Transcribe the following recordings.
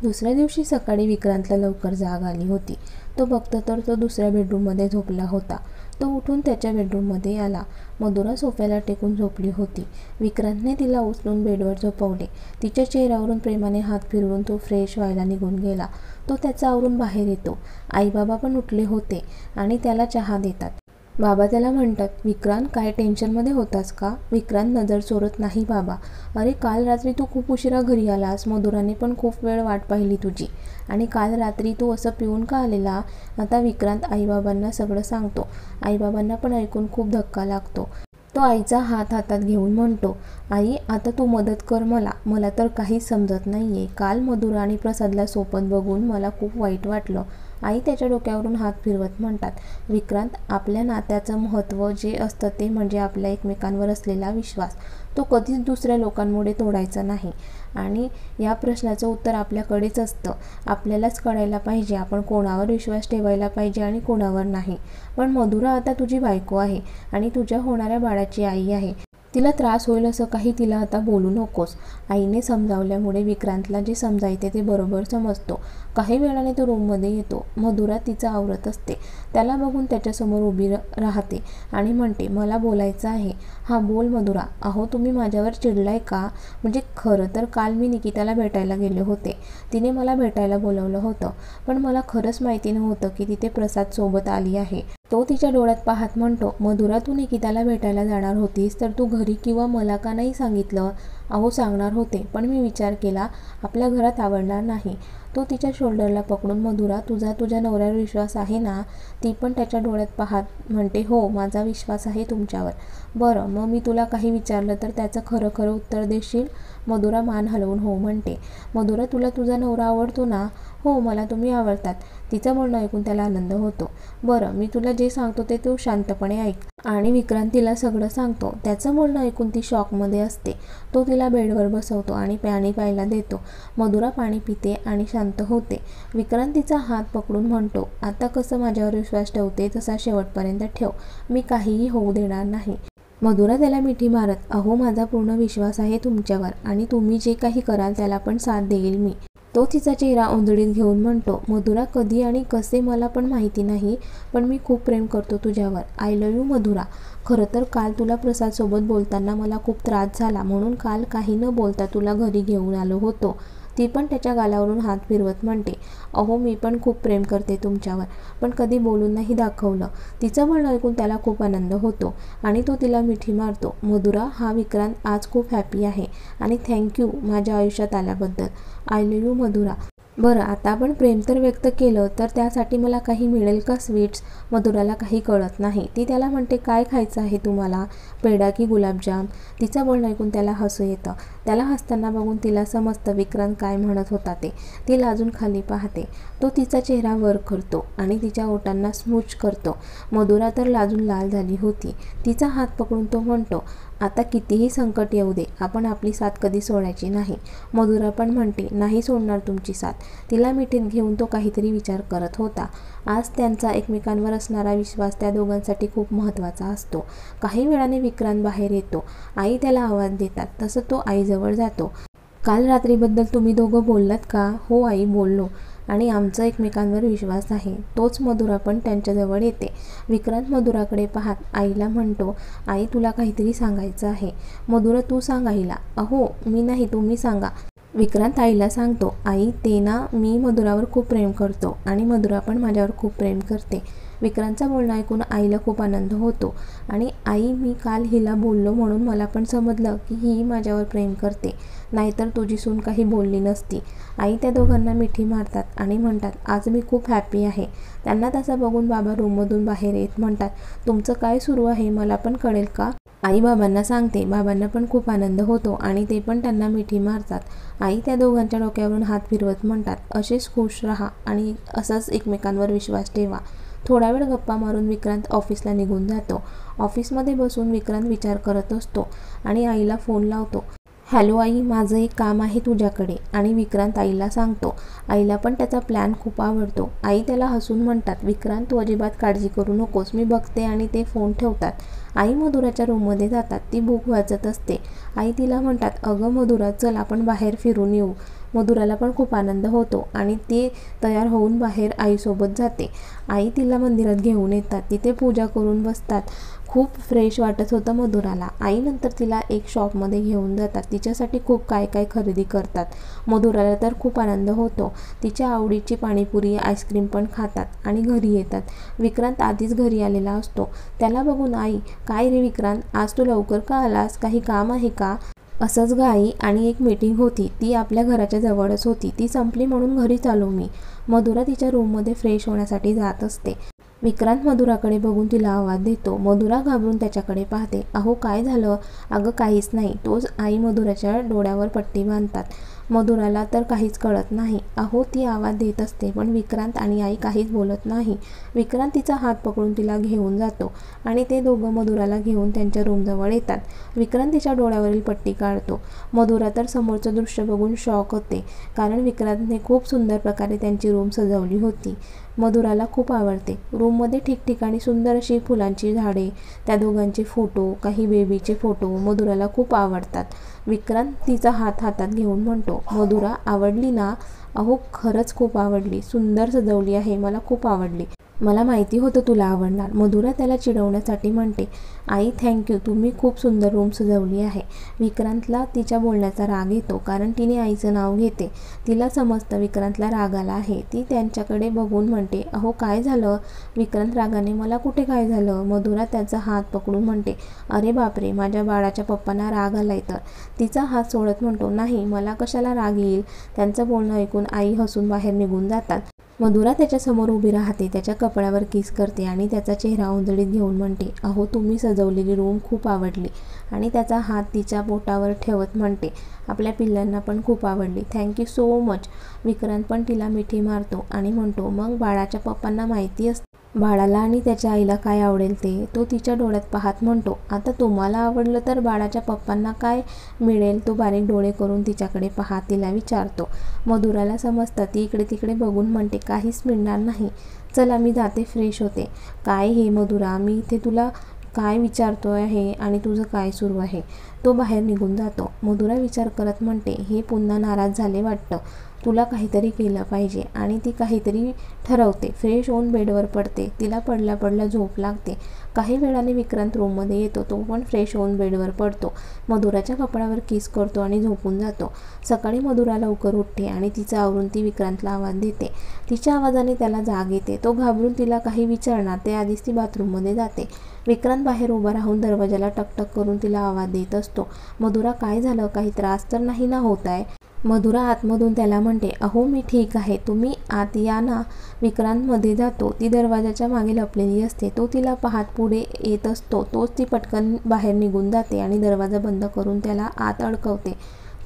दुसऱ्या दिवशी सकाळी विक्रांतला लवकर जाग आली होती. तो बघतो तर तो दुसऱ्या बेडरूममध्ये झोपला होता. तो उठून त्याच्या बेडरूममध्ये आला. मधुरा सोफ्याला टेकून झोपली होती. विक्रांतने तिला उचलून बेडवर झोपवले. तिच्या चेहऱ्यावरून प्रेमाने हात फिरवून तो फ्रेश व्हायला निघून गेला. तो त्याचा आवरून बाहेर येतो. आई बाबा पण उठले होते आणि त्याला चहा देतात. बाबा त्याला म्हणतात, विक्रांत काय टेन्शनमध्ये होतास का? विक्रांत नजर चोरत, नाही बाबा. अरे काल रात्री तू खूप उशिरा घरी आलास. मधुराने पण खूप वेळ वाट पाहिली तुझी. आणि काल रात्री तू असं पिऊन का आलेला? आता विक्रांत आईबाबांना सगळं सांगतो. आईबाबांना पण ऐकून खूप धक्का लागतो. तो आईचा हात हातात घेऊन म्हणतो, आई आता तू मदत कर मला तर काहीच समजत नाहीये. काल मधुरा आणि प्रसादला सोबत बघून मला खूप वाईट वाटलं. आई त्याच्या डोक्यावरून हात फिरवत म्हणतात, विक्रांत आपल्या नात्याचं महत्त्व जे असतं ते म्हणजे आपल्या एकमेकांवर असलेला विश्वास. तो कधीच दुसऱ्या लोकांमुळे तोडायचा नाही. आणि या प्रश्नाचं उत्तर आपल्याकडेच असतं. आपल्यालाच कळायला पाहिजे आपण कोणावर विश्वास ठेवायला पाहिजे आणि कोणावर नाही. पण मधुरा आता तुझी बायको आहे आणि तुझ्या होणाऱ्या बाळाची आई आहे. तिला त्रास होईल असं काही तिला आता बोलू नकोस. आईने समजावल्यामुळे विक्रांतला जे समजायचे ते बरोबर समजतो. काही वेळाने तो रूममध्ये येतो. मधुरा तिचं आवरत असते. त्याला बघून त्याच्यासमोर उभी राहते आणि म्हणते, मला बोलायचं आहे. हा बोल मधुरा. अहो तुम्ही माझ्यावर चिडलाय का? म्हणजे खरं तर काल मी निकिताला भेटायला गेले होते. तिने मला भेटायला बोलवलं होतं. पण मला खरंच माहिती नव्हतं की तिथे प्रसाद सोबत आली आहे. तो तिच्या डोळ्यात पाहत म्हणतो, मधुरा तू निकिताला भेटायला जाणार होतीस तर तू घरी किंवा मला का नाही सांगितलं? अहो सांगणार होते पण मी विचार केला आपल्या घरात आवडणार नाही. तो तिच्या शोल्डरला पकडून, मधुरा तुझ्या नवऱ्यावर विश्वास आहे ना? ती पण त्याच्या डोळ्यात पाहत म्हणते, हो माझा विश्वास आहे तुमच्यावर. बरं मग मी तुला काही विचारलं तर त्याचं खरं उत्तर देशील? मधुरा मान हलवून हो म्हणते. मधुरा तुला तुझा नवरा आवडतो ना? हो मला तुम्ही आवडतात. तिचं बोलणं ऐकून त्याला आनंद होतो. बरं मी तुला जे सांगतो ते तू शांतपणे ऐक. आणि विक्रांत तिला सगळं सांगतो. त्याचं बोलणं ऐकून ती शॉकमध्ये असते. तो तिला बेडवर बसवतो आणि पाणी प्यायला देतो. मधुरा पाणी पिते आणि शांत होते. विक्रांत तिचा हात पकडून म्हणतो, आता कसं माझ्यावर विश्वास ठेवते तसा शेवटपर्यंत ठेव. मी काहीही होऊ देणार नाही. मधुरा त्याला मिठी मारत, अहो माझा पूर्ण विश्वास आहे तुमच्यावर आणि तुम्ही जे काही कराल त्याला पण साथ देईल मी. तो तिचा चेहरा ओंजळीत घेऊन म्हणतो, मधुरा कधी आणि कसे मला पण माहिती नाही पण मी खूप प्रेम करतो तुझ्यावर. I love you Madhura. खरं तर काल तुला प्रसादसोबत बोलताना मला खूप त्रास झाला म्हणून काल काही न बोलता तुला घरी घेऊन आलो होतो. ती पण त्याच्या गालावरून हात फिरवत म्हणते, अहो मी पण खूप प्रेम करते तुमच्यावर पण कधी बोलून नाही दाखवलं. तिचं म्हणणं ऐकून त्याला खूप आनंद होतो आणि तो तिला मिठी मारतो. मधुरा हा विक्रांत आज खूप हॅपी आहे आणि थँक्यू माझ्या आयुष्यात आल्याबद्दल. I love you Madhura. बरं आता आपण प्रेम तर व्यक्त केलं तर त्यासाठी मला काही मिळेल का स्वीट्स? मधुराला काही कळत नाही. ती त्याला म्हणते, काय खायचं आहे तुम्हाला? पेढा की गुलाबजाम? तिचं बोलणं ऐकून त्याला हसू येतं. त्याला हसताना बघून तिला समजतं विक्रांत काय म्हणत होता ते. ती लाजून खाली पाहते. तो तिचा चेहरा वर करतो आणि तिच्या ओठांना स्मूच करतो. मधुरा तर लाजून लाल झाली होती. तिचा हात पकडून तो म्हणतो, आता कितीही संकट येऊ दे आपण आपली साथ कधी सोडायची नाही. मधुरा पण म्हणते, नाही सोडणार तुमची साथ. तिला मिठीत घेऊन तो काहीतरी विचार करत होता. आज त्यांचा एकमेकांवर असणारा विश्वास त्या दोघांसाठी खूप महत्त्वाचा असतो. काही वेळाने विक्रांत बाहेर येतो. आई त्याला आवाज देतात तसं तो आईजवळ जातो. काल रात्रीबद्दल तुम्ही दोघं बोललात का? हो आई बोललो आणि आमचा एकमेकांवर विश्वास आहे. तोच मधुरा पण त्यांच्याजवळ येते. विक्रांत मधुराकडे पाहत आईला म्हणतो, आई तुला काहीतरी सांगायचं आहे. मधुरा तू सांग आईला. अहो मी नाही तुम्ही सांगा. विक्रांत आईला सांगतो, आई ते ना मी मधुरावर खूप प्रेम करतो आणि मधुरा पण माझ्यावर खूप प्रेम करते. विक्रांतचं बोलणं ऐकून आईला खूप आनंद होतो आणि आई मी काल हिला बोललो म्हणून मला पण समजलं की ही माझ्यावर प्रेम करते, नाहीतर तुझी सून काही बोलली नसती. आई त्या दोघांना मिठी मारतात आणि म्हणतात, आज मी खूप हॅपी आहे. त्यांना तसं बघून बाबा रूममधून बाहेर येत म्हणतात, तुमचं काय सुरू आहे मला पण कळेल का? आई बाबांना सांगते. बाबांना पण खूप आनंद होतो आणि ते पण त्यांना मिठी मारतात. आई त्या दोघांच्या डोक्यावरून हात फिरवत म्हणतात, असेच खुश राहा आणि असंच एकमेकांवर विश्वास ठेवा. थोडा वेळ गप्पा मारून विक्रांत ऑफिसला निघून जातो. ऑफिसमध्ये बसून विक्रांत विचार करत असतो आणि आईला फोन लावतो. हॅलो आई, माझं एक काम आहे तुझ्याकडे. आणि विक्रांत आईला सांगतो. आईला पण त्याचा प्लॅन खूप आवडतो. आई त्याला हसून म्हणतात, विक्रांत तू अजिबात काळजी करू नकोस, मी बघते. आणि ते फोन ठेवतात. आई मधुराच्या रूममध्ये जातात. ती बुक वाचत असते. आई तिला म्हणतात, अगं मधुरा चल आपण बाहेर फिरून येऊ. मधुराला पण खूप आनंद होतो आणि ती तयार होऊन बाहेर आईसोबत जाते. आई तिला मंदिरात घेऊन येतात, तिथे पूजा करून बसतात. खूप फ्रेश वाटत होतं मधुराला. आई नंतर तिला एक शॉपमध्ये घेऊन जातात, तिच्यासाठी खूप काय काय खरेदी करतात. मधुराला तर खूप आनंद होतो. तिच्या आवडीची पाणीपुरी आईस्क्रीम पण खातात आणि घरी येतात. विक्रांत आधीच घरी आलेला असतो. त्याला बघून आई, काय रे विक्रांत, आज तू लवकर का आलास, काही काम आहे का? असंच ग आई, आणि एक मीटिंग होती, ती आपल्या घराच्या जवळच होती, ती संपली म्हणून घरीच आलो मी. मधुरा तिच्या रूममध्ये फ्रेश होण्यासाठी जात असते. विक्रांत मधुराकडे बघून तिला आवाज देतो. मधुरा घाबरून त्याच्याकडे पाहते. अहो काय झालं? अगं काहीच नाही. तोच आई मधुराच्या डोळ्यावर पट्टी बांधतात. मधुराला तर काहीच कळत नाही. अहो ती आवाज देत असते पण विक्रांत आणि आई काहीच बोलत नाही. विक्रांत तिचा हात पकडून तिला घेऊन जातो आणि ते दोघं मधुराला घेऊन त्यांच्या रूमजवळ येतात. विक्रांत तिच्या डोळ्यावरील पट्टी काढतो. मधुरा तर समोरचं दृश्य बघून शॉक होते, कारण विक्रांतने खूप सुंदर प्रकारे त्यांची रूम सजवली होती. मधुराला खूप आवडते. रूममध्ये ठिकठिकाणी सुंदर अशी फुलांची झाडे, त्या दोघांचे फोटो, काही बेबीचे फोटो मधुराला खूप आवडतात. विक्रांत तिचा हात हातात घेऊन म्हणतो, मधुरा आवडली ना? अहो खरंच खूप आवडली, सुंदर सजवली आहे, मला खूप आवडली. मला माहिती होतं तुला आवडणार. मधुरा त्याला चिडवण्यासाठी म्हणते. आई थँक्यू, तुम्ही खूप सुंदर रूम सजवली आहे. विक्रांतला तिच्या बोलण्याचा राग येतो, कारण तिने आईचं नाव घेते. तिला समजतं विक्रांतला राग आला आहे. ती त्यांच्याकडे बघून म्हणते, अहो काय झालं? विक्रांत रागाने, मला कुठे काय झालं? मधुरा त्याचा हात पकडून म्हणते, अरे बापरे, माझ्या बाळाच्या पप्पांना राग आलाय तर. तिचा हात सोडत म्हणतो, नाही मला कशाला राग येईल. त्यांचं बोलणं ऐकून आई हसून बाहेर निघून जातात. मधुरा त्याच्यासमोर उभी राहते, त्याच्या कपड्यावर किस करते आणि त्याचा चेहरा उंजळीत घेऊन म्हणते, अहो तुम्ही सजवलेली रूम खूप आवडली. आणि त्याचा हात तिच्या बोटावर ठेवत म्हणते, आपल्या पिल्लांना पण खूप आवडली, थँक्यू सो मच. विक्रांत पण तिला मिठी मारतो आणि म्हणतो, मग बाळाच्या पप्पांना माहिती असतं बाळाला आणि त्याच्या आईला काय आवडेल ते. तो तिच्या डोळ्यात पाहत म्हणतो, आता तुम्हाला आवडलं तर बाळाच्या पप्पांना काय मिळेल? तो बारीक डोळे करून तिच्याकडे पाहत तिला विचारतो. मधुराला समजतं. ती इकडे तिकडे बघून म्हणते, काहीच मिळणार नाही, चला मी जाते, फ्रेश होते. काय हे मधुरा, मी इथे तुला काय विचारतोय आहे आणि तुझं काय सुरू आहे? तो बाहेर निघून जातो. मधुरा विचार करत म्हणते, हे पुन्हा नाराज झाले वाटतं, तुला काहीतरी केलं पाहिजे. आणि ती काहीतरी ठरवते. फ्रेश होऊन बेडवर पडते. तिला पडल्या पडल्या झोप लागते. काही वेळाने विक्रांत रूममध्ये येतो. तो पण फ्रेश होऊन बेडवर पडतो. मधुराच्या कपड्यावर किस करतो आणि झोपून जातो. सकाळी मधुरा लवकर उठते आणि तिचं आवरून ती विक्रांतला आवाज देते. तिच्या आवाजाने त्याला जाग येते. तो घाबरून तिला काही विचारणार त्याआधीच ती बाथरूममध्ये जाते. विक्रांत बाहेर उभा राहून दरवाजाला टकटक करून तिला आवाज देत असतो. मधुरा काय झालं, काही त्रास तर नाही ना होत आहे? मधुरा आतमधून त्याला म्हणते, अहो मी ठीक आहे, तुम्ही आत या ना. विक्रांत मध्ये जातो. ती दरवाजाच्या मागे लपलेली असते. तो तिला पाहत पुढे येत असतो. तोच ती पटकन बाहेर निघून जाते आणि दरवाजा बंद करून त्याला आत अडकवते.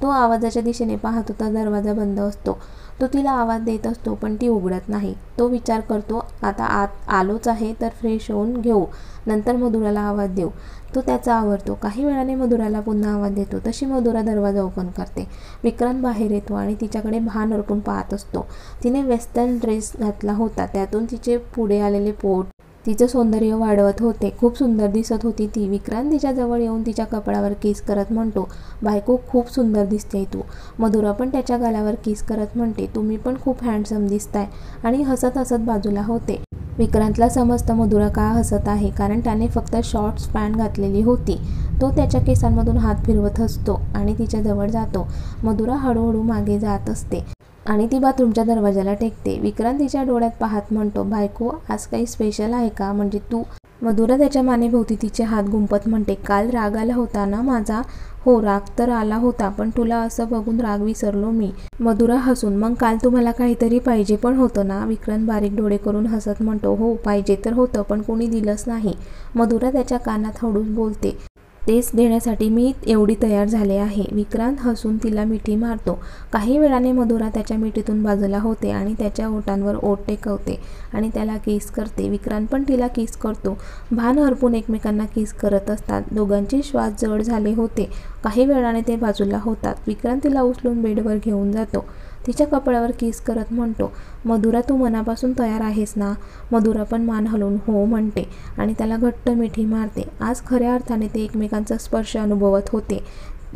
तो आवाजाच्या दिशेने पाहत होता. दरवाजा बंद असतो. तो तिला आवाज देत असतो पण ती उघडत नाही. तो विचार करतो, आता आत आलोच आहे तर फ्रेश होऊन घेऊ, नंतर मधुराला आवाज देऊ. तो त्याचा आवरतो. काही वेळाने मधुराला पुन्हा आवाज देतो. तशी मधुरा दरवाजा ओपन करते. विक्रांत बाहेर येतो आणि तिच्याकडे भान हरपून पाहत असतो. तिने वेस्टर्न ड्रेस घातला होता, त्यातून तिचे पुढे आलेले पोट तिचं सौंदर्य वाढवत होते. खूप सुंदर दिसत होती ती. विक्रांत तिच्या जवळ येऊन तिच्या कपड्यावर किस करत म्हणतो, बायको खूप सुंदर दिसते तू. मधुरा पण त्याच्या गालावर किस करत म्हणते, तुम्ही पण खूप हँडसम दिसताय. आणि हसत हसत बाजूला होते. विक्रांतला समजतं मधुरा का हसत आहे, कारण त्याने फक्त शॉर्ट्स पॅन्ट घातलेली होती. तो त्याच्या केसांमधून हात फिरवत हसतो आणि तिच्या जवळ जातो. मधुरा हळूहळू मागे जात असते आणि ती बाथरूमच्या दरवाजाला टेकते. विक्रांत तिच्या डोळ्यात पाहत म्हणतो, बायको आज काही स्पेशल आहे का, म्हणजे तू? मधुरा त्याच्या मानेभोवती तिचे हात गुंफत म्हणते, काल राग आला होता ना माझा? हो राग तर आला होता, पण तुला असं बघून राग विसरलो मी. मधुरा हसून, मग काल तुम्हाला काहीतरी पाहिजे पण होतं ना? विक्रांत बारीक डोळे करून हसत म्हणतो, हो पाहिजे तर होतं, पण कोणी दिलंच नाही. मधुरा त्याच्या कानात हळूच बोलते, तेच देण्यासाठी मी एवढी तयार झाले आहे. विक्रांत हसून तिला मिठी मारतो. काही वेळाने मधुरा त्याच्या मिठीतून बाजूला होते आणि त्याच्या ओठांवर ओठ टेकवते आणि त्याला किस करते. विक्रांत पण तिला किस करतो. भान हरपून एकमेकांना किस करत असतात. दोघांचे श्वास जड झाले होते. काही वेळाने ते बाजूला होतात. विक्रांत तिला उचलून बेडवर घेऊन जातो. तिच्या कपड्यावर किस करत म्हणतो, मधुरा तू मनापासून तयार आहेस ना? मधुरा पण मान हलवून हो म्हणते आणि त्याला घट्ट मिठी मारते. आज खऱ्या अर्थाने ते एकमेकांचा स्पर्श अनुभवत होते.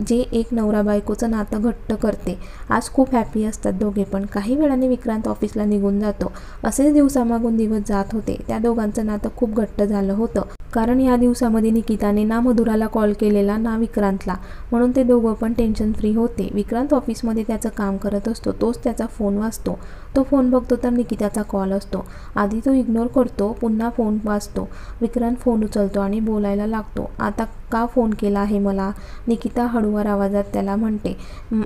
जे एक नवरा बायकोचं नातं घट्ट करते. आज खूप हॅपी असतात दोघे पण. काही वेळाने विक्रांत ऑफिसला निघून जातो. असेच दिवसामागून दिवस जात होते. त्या दोघांचं नातं खूप घट्ट झालं होतं, कारण या दिवसामध्ये निकिताने ना मधुराला कॉल केलेला ना विक्रांतला, म्हणून ते दोघं पण टेन्शन फ्री होते. विक्रांत ऑफिसमध्ये त्याचं काम करत असतो. तोच त्याचा फोन वाजतो. तो फोन बघतो तर निकिताचा कॉल असतो. आधी तो इग्नोर करतो, पुन्हा फोन वाजतो. विक्रांत फोन उचलतो आणि बोलायला लागतो. आता का फोन केला आहे मला? निकिता हळूवार आवाजात त्याला म्हणते.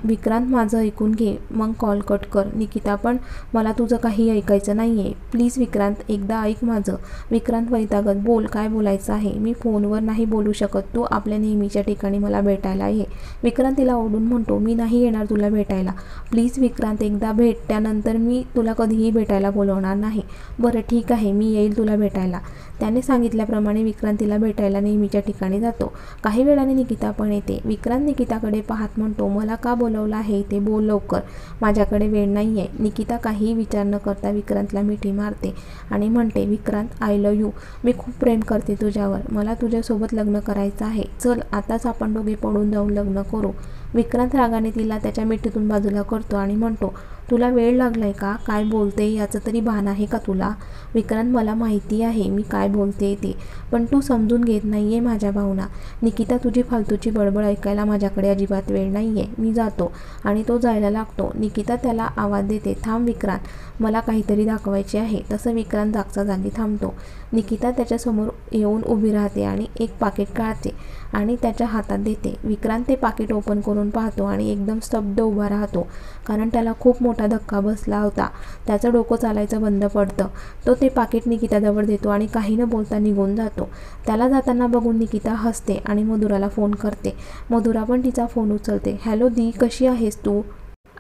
विक्रांत, माझं ऐकून घे, मग कॉल कट कर. निकिता, पण मला तुझं काही ऐकायचं नाही आहे. प्लीज विक्रांत, एकदा ऐक माझं. विक्रांत वैतागत, बोल, काय बोलायचं आहे? मी फोनवर नाही बोलू शकत. तू आपल्या नेहमीच्या ठिकाणी मला भेटायला ये. विक्रांत तिला ओढून म्हणतो, मी नाही येणार तुला भेटायला. प्लीज विक्रांत, एकदा भेट, त्यानंतर मी तुला कधीही भेटायला बोलवणार नाही. बरं ठीक आहे, मी येईल तुला भेटायला. त्याने सांगितल्याप्रमाणे विक्रांत तिला भेटायला नेहमीच्या ठिकाणी जातो. काही वेळाने निकिता पण येते. विक्रांत निकिताकडे पाहत म्हणतो, मला का बोलवलं आहे ते बोल लवकर, माझ्याकडे वेळ नाही आहे. निकिता काहीही विचार न करता विक्रांतला मिठी मारते आणि म्हणते, विक्रांत, आय लव्ह यू. मी खूप प्रेम करते तुझ्यावर. मला तुझ्यासोबत लग्न करायचं आहे. चल, आताच आपण दोघे पळून जाऊन लग्न करू. विक्रांत रागाने तिला त्याच्या मिठीतून बाजूला करतो आणि म्हणतो, तुला वेळ लागलाय का? काय बोलते याचं तरी भान आहे का तुला? विक्रांत, मला माहिती आहे मी काय बोलते ते, पण तू समजून घेत नाही आहे माझ्या भावना. निकिता, तुझी फालतूची बडबड ऐकायला माझ्याकडे अजिबात वेळ नाही आहे. मी जातो. आणि तो जायला लागतो. निकिता त्याला आवाज देते, थांब विक्रांत, मला काहीतरी दाखवायचे आहे. तसं विक्रांत जागचा जागी थांबतो. निकिता त्याच्यासमोर येऊन उभी राहते आणि एक पाकिट काढते आणि त्याच्या हातात देते. विक्रांत ते पाकिट ओपन करून पाहतो आणि एकदम स्तब्ध उभा राहतो, कारण त्याला खूप मोठा धक्का बसला होता. त्याचं डोकं चालायचं बंद पडतं. तो ते पाकिट निकिताजवळ देतो आणि काही न बोलता निघून जातो. त्याला जाताना बघून निकिता हसते आणि मधुराला फोन करते. मधुरा पण तिचा फोन उचलते. हॅलो दी, कशी आहेस तू?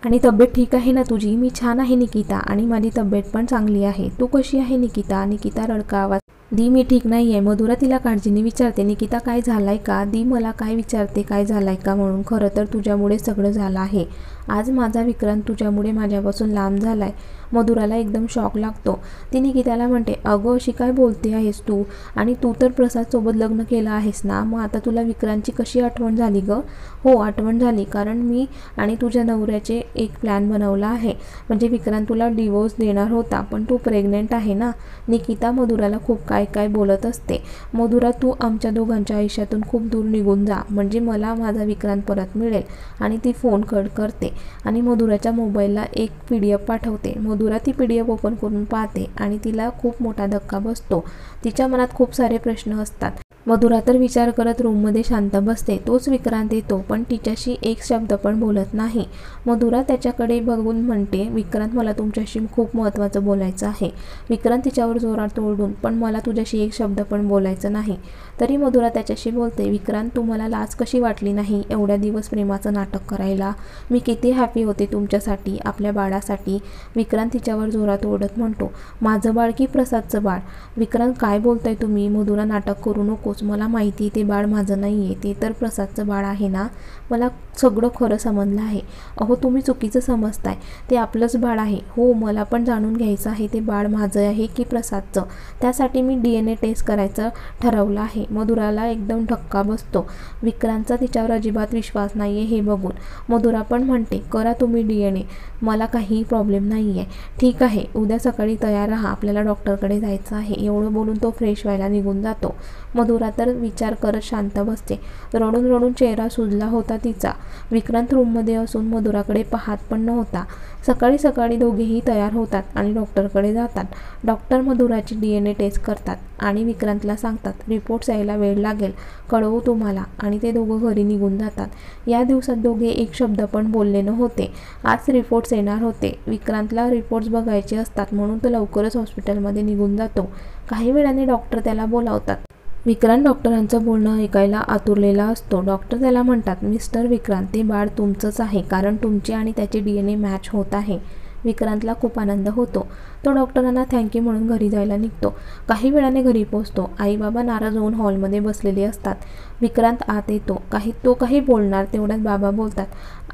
आणि तब्येत ठीक आहे ना तुझी? मी छान आहे निकिता, आणि माझी तब्येत पण चांगली आहे. तू कशी आहे निकिता? निकिता रडका आवाज, दी मी ठीक नाही आहे. मधुरा तिला काळजीने विचारते, निकिता काय झालंय का? दी मला काय विचारते काय झालंय का म्हणून. खरं तर तुझ्यामुळे सगळं झालं आहे. आज माझा विक्रांत तुझ्यामुळे माझ्यापासून लांब झालाय. मधुराला एकदम शॉक लागतो. ती निकिताला म्हणते, अगं अशी काय बोलते आहेस तू? आणि तू तर प्रसादसोबत लग्न केलं आहेस ना, मग आता तुला विक्रांतची कशी आठवण झाली गं? हो, आठवण झाली, कारण मी आणि तुझ्या नवऱ्याचे एक प्लॅन बनवला आहे. म्हणजे विक्रांत तुला डिवोर्स देणार होता, पण तू प्रेग्नेंट आहे ना. निकिता मधुराला खूप काय काय बोलत असते. मधुरा, तू आमच्या दोघांच्या आयुष्यातून खूप दूर निघून जा, म्हणजे मला माझा विक्रांत परत मिळेल. आणि ती फोन कट करते आणि मधुराच्या मोबाईलला एक PDF पाठवते. मधुरा ती PDF ओपन करून पाहते आणि तिला खूप मोठा धक्का बसतो. तिच्या मनात खूप सारे प्रश्न असतात. मधुरा तर विचार करत रूममध्ये शांत बसते. तोच विक्रांत येतो, पण तिच्याशी एक शब्द पण बोलत नाही. मधुरा त्याच्याकडे बघून म्हणते, विक्रांत, मला तुमच्याशी खूप महत्त्वाचं बोलायचं आहे. विक्रांत तिच्यावर जोरात ओरडून, पण मला तुझ्याशी एक शब्द पण बोलायचं नाही. तरी मधुरा त्याच्याशी बोलते, विक्रांत, तुम्हाला लाज कशी वाटली नाही एवढ्या दिवस प्रेमाचं नाटक करायला? मी किती हॅपी होते तुमच्यासाठी, आपल्या बाळासाठी. विक्रांत तिच्यावर जोरात ओरडत म्हणतो, माझं बाळ की प्रसादचं बाळ? विक्रांत, काय बोलताय तुम्ही? मधुरा, नाटक करू नकोस. मला माहिती ते बाळ माझं नाही आहे, ते तर प्रसादचं बाळ आहे ना. मला सगळं खरं समजलं आहे. अहो, तुम्ही चुकीचं समजताय. ते आपलंच बाळ आहे. हो, मला पण जाणून घ्यायचं आहे ते बाळ माझं आहे की प्रसादचं. त्यासाठी मी DNA टेस्ट करायचं ठरवलं आहे. मधुराला एकदम धक्का बसतो. विक्रांतचा तिच्यावर अजिबात विश्वास नाही आहे हे बघून. मधुरा पण म्हणते, करा तुम्ही DNA, मला काहीही प्रॉब्लेम नाही आहे. ठीक आहे, उद्या सकाळी तयार राहा, आपल्याला डॉक्टरकडे जायचं आहे. एवढं बोलून तो फ्रेश व्हायला निघून जातो. मधुरा तर विचार करत शांत बसते. रडून रडून चेहरा सुजला होता तिचा. विक्रांत रूममध्ये असून मधुराकडे पाहत पण नव्हता. सकाळी सकाळी दोघेही तयार होतात आणि डॉक्टरकडे जातात. डॉक्टर मधुराची DNA टेस्ट करतात आणि विक्रांतला सांगतात, रिपोर्ट्स यायला वेळ लागेल, कळवू तुम्हाला. आणि ते दोघं घरी निघून जातात. या दिवसात दोघे एक शब्द पण बोलले नव्हते. आज रिपोर्ट्स येणार होते. विक्रांतला रिपोर्ट्स बघायचे असतात, म्हणून तो लवकरच हॉस्पिटलमध्ये निघून जातो. काही वेळाने डॉक्टर त्याला बोलावतात. विक्रांत डॉक्टरांचं बोलणं ऐकायला आतुरलेला असतो. डॉक्टर त्याला म्हणतात, मिस्टर विक्रांत, ते बाळ तुमचंच आहे, कारण तुमची आणि त्याची DNA मॅच होत आहे. विक्रांतला खूप आनंद होतो. तो डॉक्टरांना थँक्यू म्हणून घरी जायला निघतो. काही वेळाने घरी पोहोचतो. आई बाबा नाराज होऊन हॉलमध्ये बसलेले असतात. विक्रांत आत येतो. तो काही बोलणार तेवढ्यात बाबा बोलतात,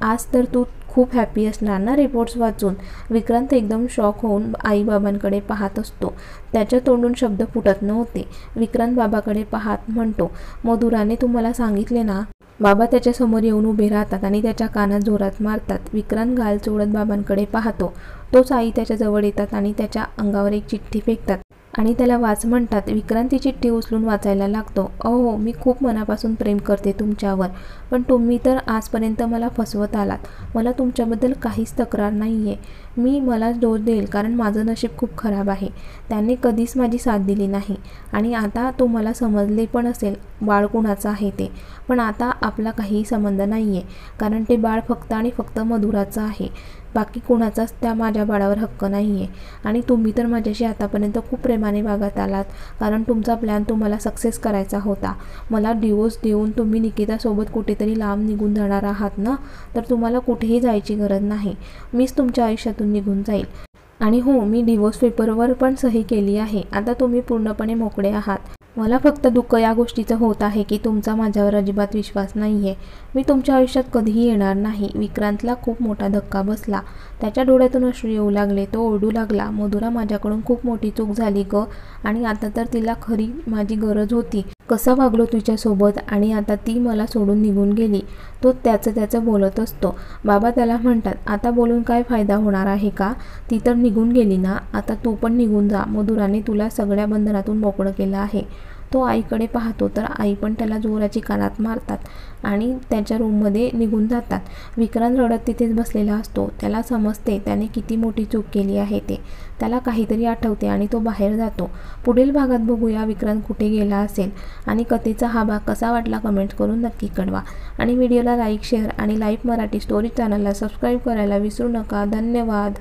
आज तर तू खूप हॅपी असणार ना रिपोर्ट्स वाचून. विक्रांत एकदम शॉक होऊन आईबाबांकडे पाहत असतो. त्याच्या तोंडून शब्द फुटत नव्हते. विक्रांत बाबाकडे पाहत म्हणतो, मधुराने तुम्हाला सांगितले ना बाबा त्याच्यासमोर येऊन उभे राहतात आणि त्याच्या कानात जोरात मारतात. विक्रांत गाल चोळत बाबांकडे पाहतो. तोच आई त्याच्याजवळ येतात आणि त्याच्या अंगावर एक चिठ्ठी फेकतात आणि त्याला वाच म्हणतात. विक्रांत ती चिठ्ठी उचलून वाचायला लागतो. अहो, मी खूप मनापासून प्रेम करते तुमच्यावर, पण तुम्ही तर आजपर्यंत मला फसवत आलात. मला तुमच्याबद्दल काहीच तक्रार नाही आहे. मी मलाच दोष देईल, कारण माझं नशीब खूप खराब आहे. त्याने कधीच माझी साथ दिली नाही आणि आता तुम्हाला समजले पण असेल बाळ कुणाचं आहे ते. पण आता आपला काहीही संबंध नाही आहे, कारण ते बाळ फक्त आणि फक्त मधुराचं आहे. बाकी कुणाचाच त्या माझ्या बाळावर हक्क नाही आहे. आणि तुम्ही तर माझ्याशी आतापर्यंत खूप प्रेमाने वागत आलात, कारण तुमचा प्लॅन तुम्हाला सक्सेस करायचा होता. मला डिवोर्स देऊन तुम्ही निकितासोबत कुठेतरी लांब निघून जाणार आहात ना, तर तुम्हाला कुठेही जायची गरज नाही. मीच तुमच्या आयुष्यातून निघून जाईल. आणि हो, मी डिवोर्स पेपरवर पण सही केली आहे. आता तुम्ही पूर्णपणे मोकळे आहात. मला फक्त दुःख या गोष्टीचं होत आहे की तुमचा माझ्यावर अजिबात विश्वास नाही आहे. मी तुमच्या आयुष्यात कधीही येणार नाही. विक्रांतला खूप मोठा धक्का बसला. त्याच्या डोळ्यातून अश्रू येऊ लागले. तो ओरडू लागला, मधुरा, माझ्याकडून खूप मोठी चूक झाली ग, आणि आता तर तिला खरी माझी गरज होती. कसा वागलो तुझ्यासोबत, आणि आता ती मला सोडून निघून गेली. तो त्याचं बोलत असतो. बाबा त्याला म्हणतात, आता बोलून काय फायदा होणार आहे का? ती तर निघून गेली ना, आता तू पण निघून जा. मधुराने तुला सगळ्या बंधनातून मोकळं केलं आहे. तो आईकडे पाहतो तर आई पण त्याला जोराची कानात मारतात आणि त्याच्या रूममध्ये निघून जातात. विक्रांत रडत तिथेच बसलेला असतो. त्याला समजते त्याने किती मोठी चूक केली आहे ते. त्याला काहीतरी आठवते आणि तो बाहेर जातो. पुढील भागात बघूया विक्रांत कुठे गेला असेल. आणि कथेचा हा भाग कसा वाटला कमेंट्स करून नक्की कळवा. आणि व्हिडिओला लाईक, शेअर आणि लाईव्ह मराठी स्टोरी चॅनलला सबस्क्राईब करायला विसरू नका. धन्यवाद.